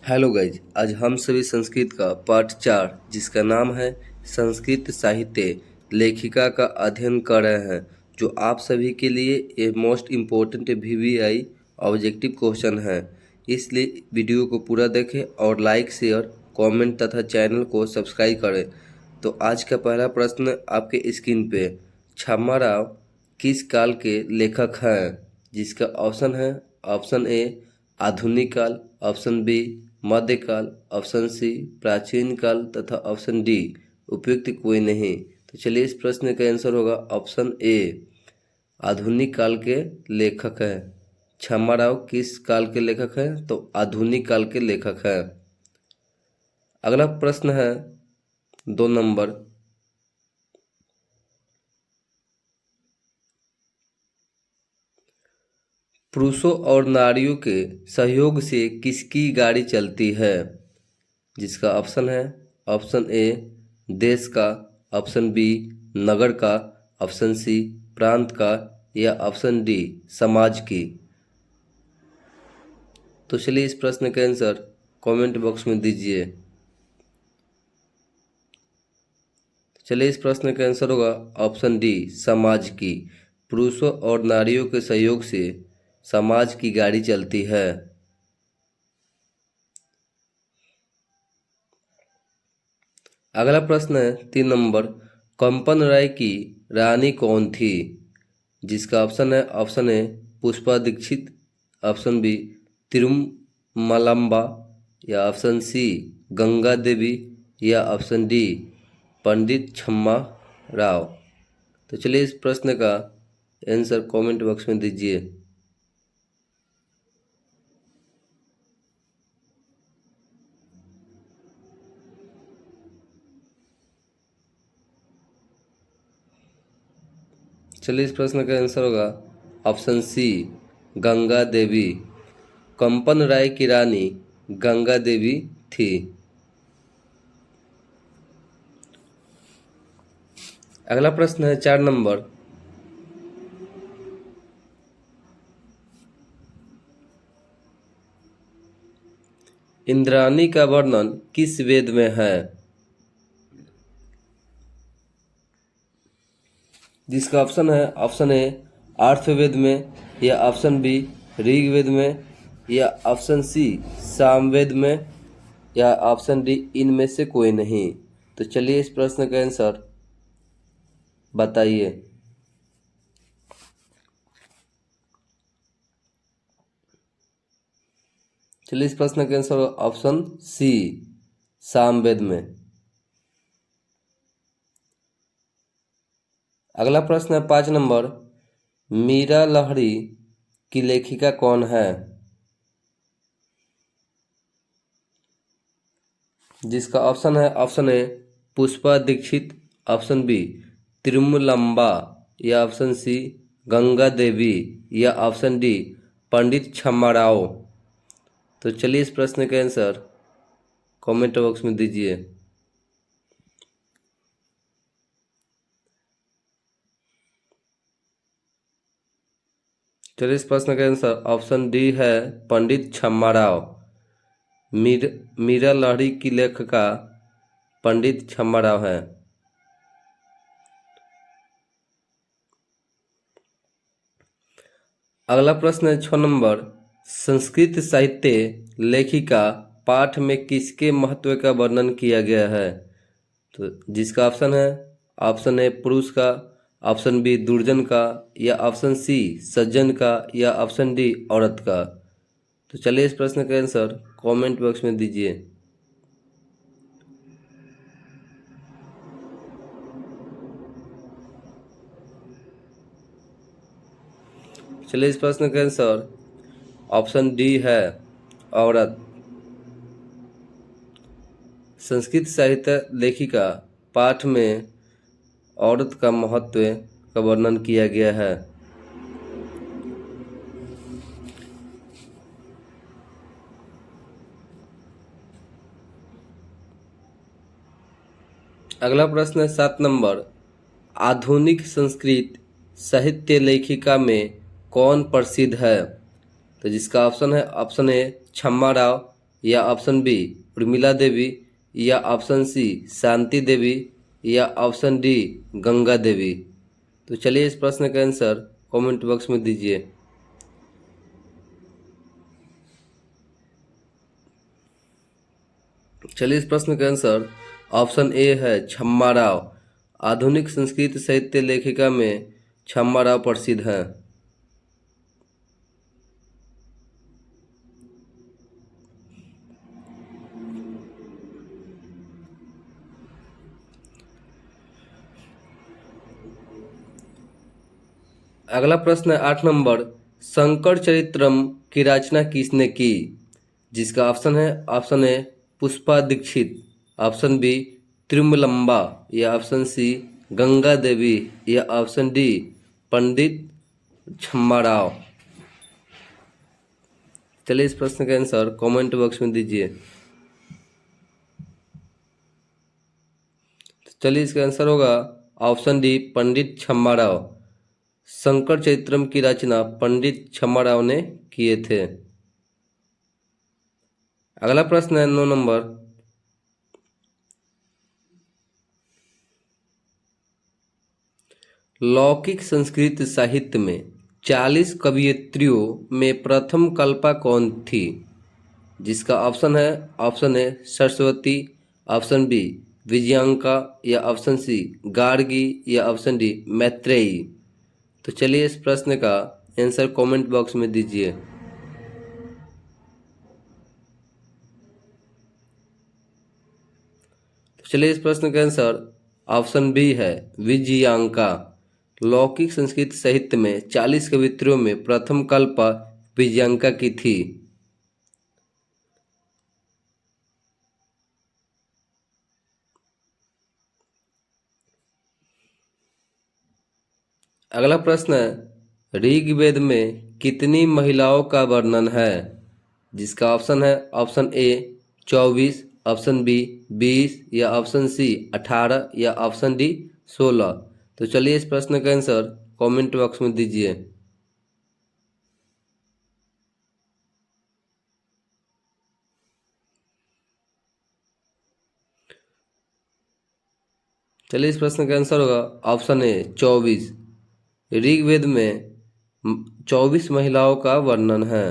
Hello guys, आज हम सभी संस्कृत का पाठ 4 जिसका नाम है संस्कृत साहित्य लेखिका का अध्ययन कर रहे हैं, जो आप सभी के लिए ये most important VVI objective question है। इसलिए वीडियो को पूरा देखें और लाइक शेयर कमेंट तथा चैनल को सब्सक्राइब करें। तो आज का पहला प्रश्न आपके स्क्रीन पे, छम्मा राव किस काल के लेखक हैं? जिसका ऑप्शन ए आधुनिक काल, ऑप्शन बी मध्यकाल, ऑप्शन सी प्राचीन काल तथा ऑप्शन डी उपयुक्त कोई नहीं। तो चलिए इस प्रश्न का आंसर होगा ऑप्शन ए, आधुनिक काल के लेखक है। छम्मा राव किस काल के लेखक हैं? तो आधुनिक काल के लेखक हैं। अगला प्रश्न है 2 नंबर, पुरुषों और नारियों के सहयोग से किसकी गाड़ी चलती है? जिसका ऑप्शन ए देश का, ऑप्शन बी नगर का, ऑप्शन सी प्रांत का या ऑप्शन डी समाज की। तो चलिए इस प्रश्न का आंसर कमेंट बॉक्स में दीजिए। चलिए इस प्रश्न का आंसर होगा ऑप्शन डी समाज की। पुरुषों और नारियों के सहयोग से समाज की गाड़ी चलती है। अगला प्रश्न है 3 नंबर, कंपन राय की रानी कौन थी? जिसका option A Pushpa Dikshit, option B Tirumalamba या ऑप्शन सी गंगा देवी या ऑप्शन डी पंडित छम्मा राव। तो चलिए इस प्रश्न का आंसर कमेंट बॉक्स में दीजिए। चलिए इस प्रश्न का आंसर होगा ऑप्शन सी गंगा देवी। कंपन राय की रानी गंगा देवी थी। अगला प्रश्न है 4 नंबर, इंद्राणी का वर्णन किस वेद में है? जिसका ऑप्शन ए अर्थवेद में या ऑप्शन बी ऋग्वेद में या ऑप्शन सी सामवेद में या ऑप्शन डी इनमें से कोई नहीं। तो चलिए इस प्रश्न का आंसर बताइए। चलिए इस प्रश्न का आंसर ऑप्शन सी सामवेद में। अगला प्रश्न है 5 नंबर, मीरा लहरी की लेखिका कौन है? जिसका option A Pushpa Dikshit, option B Tirumalamba या ऑप्शन सी गंगा देवी या ऑप्शन डी पंडित छम्मा राव। तो चलिए इस प्रश्न का आंसर कमेंट बॉक्स में दीजिए। चलिए इस प्रश्न का आंसर ऑप्शन डी है पंडित छम्मा राव। मीरा लहरी की लेखिका पंडित छम्मा राव है। अगला प्रश्न है 6 नंबर, संस्कृत साहित्य लेखिका पाठ में किसके महत्व का वर्णन किया गया है? तो जिसका ऑप्शन ए पुरुष का, ऑप्शन बी दुर्जन का या ऑप्शन सी सज्जन का या ऑप्शन डी औरत का। तो चलिए इस प्रश्न का आंसर कमेंट बॉक्स में दीजिए। चलिए इस प्रश्न का आंसर ऑप्शन डी है औरत। संस्कृत साहित्य लेखिका पाठ में औरत का महत्व का वर्णन किया गया है। अगला प्रश्न है 7 नंबर, आधुनिक संस्कृत साहित्य लेखिका में कौन प्रसिद्ध है? तो जिसका ऑप्शन ए छम्मा राव या ऑप्शन बी उर्मिला देवी या ऑप्शन सी शांति देवी या ऑप्शन डी गंगा देवी। तो चलिए इस प्रश्न का आंसर कमेंट बॉक्स में दीजिए। चलिए इस प्रश्न का आंसर ऑप्शन ए है छम्मा राव। आधुनिक संस्कृत साहित्य लेखिका में छम्मा राव प्रसिद्ध हैं। अगला प्रश्न है 8 नंबर। शंकर चरित्रम की रचना किसने की? जिसका option A Pushpa Dikshit, option B Trimalamba या ऑप्शन सी गंगा देवी या ऑप्शन डी पंडित छम्मा राव। चलिए इस प्रश्न का आंसर कमेंट बॉक्स में दीजिए। चलिए इसका आंसर होगा ऑप्शन डी पंडित छम्मा राव। शंकर चरित्रम की रचना पंडित छम्मा राव ने किए थे। अगला प्रश्न है 9 नंबर। लौकिक संस्कृत साहित्य में 40 कवयित्रियों में प्रथम कल्पा कौन थी? जिसका option A Saraswati, option B Vijayanka या ऑप्शन सी गार्गी या ऑप्शन डी मैत्रेयी। तो चलिए इस प्रश्न का आंसर कमेंट बॉक्स में दीजिए। तो चलिए इस प्रश्न का आंसर ऑप्शन बी है विजयांका। लौकिक संस्कृत साहित्य में 40 कवित्रियों में प्रथम कल्पा विजयांका की थी। अगला प्रश्न है ऋग्वेद में कितनी महिलाओं का वर्णन है? जिसका ऑप्शन ए 24, ऑप्शन बी 20 या ऑप्शन सी 18 या ऑप्शन डी 16। तो चलिए इस प्रश्न का आंसर कमेंट बॉक्स में दीजिए। चलिए इस प्रश्न का आंसर होगा ऑप्शन ए 24। ऋग्वेद में 24 महिलाओं का वर्णन है।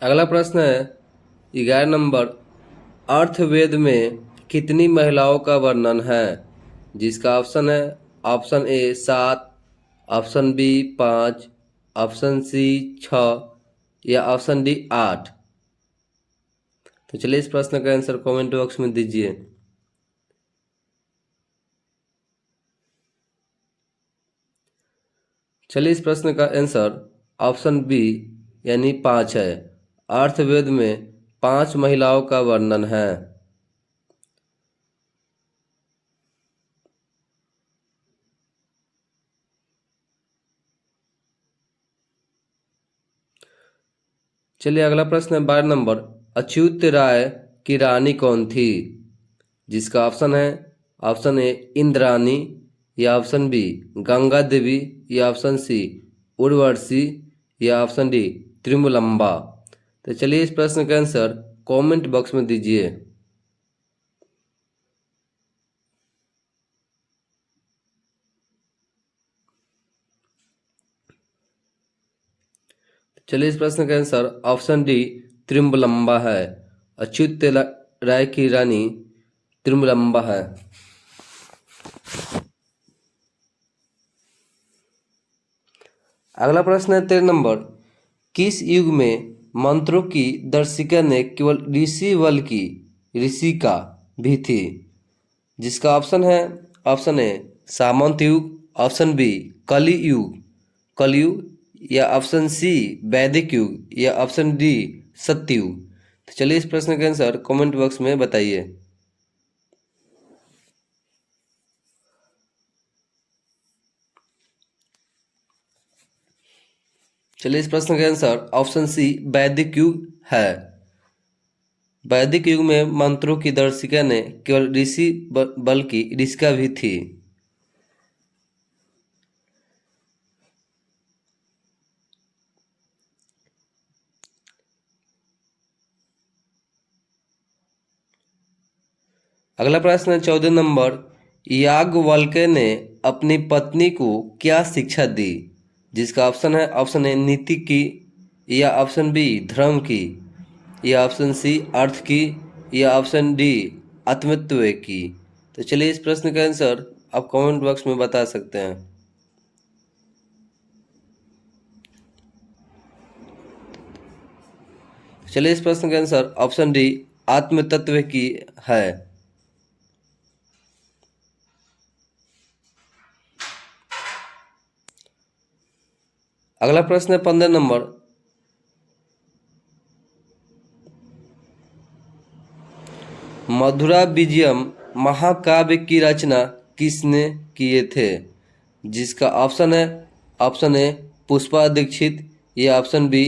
अगला प्रश्न है 11 नंबर। अर्थवेद में कितनी महिलाओं का वर्णन है? जिसका option A 7, option B 5, option C 6 या ऑप्शन डी 8। तो चलिए इस प्रश्न का आंसर कमेंट बॉक्स में दीजिए। चलिए इस प्रश्न का आंसर ऑप्शन बी यानी 5 है। अर्थवेद में 5 महिलाओं का वर्णन है। चलिए अगला प्रश्न है 12 नंबर। अच्युत राय की रानी कौन थी? जिसका ऑप्शन ए इंद्राणी या ऑप्शन बी गंगा देवी या ऑप्शन सी उर्वशी या ऑप्शन डी त्रिमलम्बा। तो चलिए इस प्रश्न का आंसर कमेंट बॉक्स में दीजिए। चलिए इस प्रश्न का आंसर ऑप्शन डी त्रिमलम्बा है। अच्युत राय की रानी त्रिमलम्बा है। अगला प्रश्न है 13 नंबर। किस युग में मंत्रों की दर्शिका ने केवल ऋषि का भी थी? जिसका ऑप्शन ए सामंत युग, ऑप्शन बी कलयुग या ऑप्शन सी वैदिक युग या ऑप्शन डी सत्ययुग। तो चलिए इस प्रश्न का आंसर कमेंट बॉक्स में बताइए। चलिए इस प्रश्न का आंसर ऑप्शन सी वैदिक युग है। वैदिक युग में मंत्रों की दर्शिका ने केवल ऋषि बल्कि ऋषिका भी थी। अगला प्रश्न है 14 नंबर। याज्ञवल्क्य ने अपनी पत्नी को क्या शिक्षा दी? जिसका ऑप्शन ए नीति की, या ऑप्शन बी धर्म की, या ऑप्शन सी अर्थ की, या ऑप्शन डी आत्मत्व की। तो चलिए इस प्रश्न का आंसर आप कमेंट बॉक्स में बता सकते हैं। चलिए इस प्रश्न का आंसर ऑप्शन डी आत्म तत्व की है। अगला प्रश्न है 15 नंबर। मधुरा विजयम महाकाव्य की रचना किसने किए थे? जिसका ऑप्शन ए पुष्पा दीक्षित, या ऑप्शन बी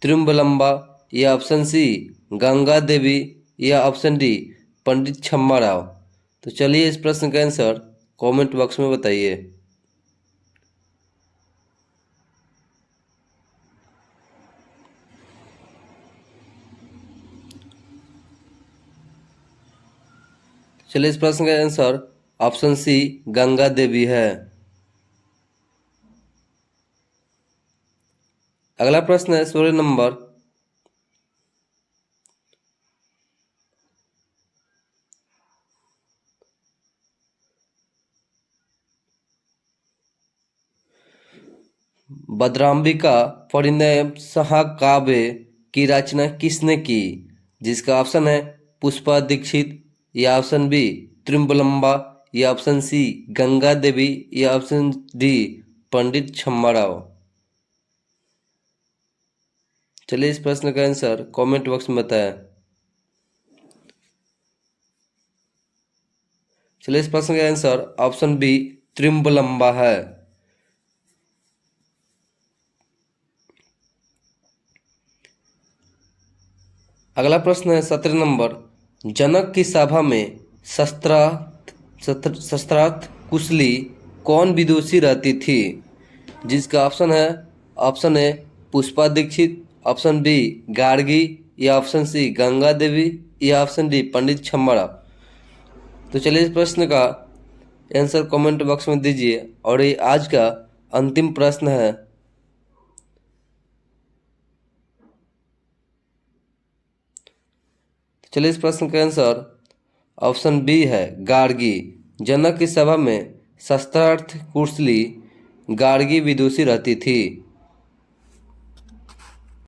त्रिम्बलम्बा, या ऑप्शन सी गंगा देवी, या ऑप्शन डी पंडित छम्मा राव। तो चलिए इस प्रश्न का आंसर कमेंट बॉक्स में बताइए। चलिए इस प्रश्न का आंसर ऑप्शन सी गंगा देवी है। अगला प्रश्न है 16 नंबर। भद्रांबिका परिणय महाकाव्य की रचना किसने की? जिसका ऑप्शन है पुष्पा दीक्षित, या ऑप्शन बी त्रिम्बलम्बा, या ऑप्शन सी गंगा देवी, या ऑप्शन डी पंडित छम्मा राव। चलिए इस प्रश्न का आंसर कमेंट बॉक्स में बताएं। चलिए इस प्रश्न का आंसर ऑप्शन बी त्रिम्बलम्बा है। अगला प्रश्न है 17 नंबर। जनक की सभा में शस्त्रार्थ कुशली कौन विदुषी रहती थी? जिसका option A Pushpa Dikshit, option B Gargi, या ऑप्शन सी गंगा देवी, या ऑप्शन डी पंडित छम्मा राव। तो चलिए इस प्रश्न का आंसर कमेंट बॉक्स में दीजिए। और ये आज का अंतिम प्रश्न है। चलिए इस प्रश्न का आंसर ऑप्शन बी है गार्गी। जनक की सभा में शस्त्रार्थ कुशली गार्गी विदुषी रहती थी।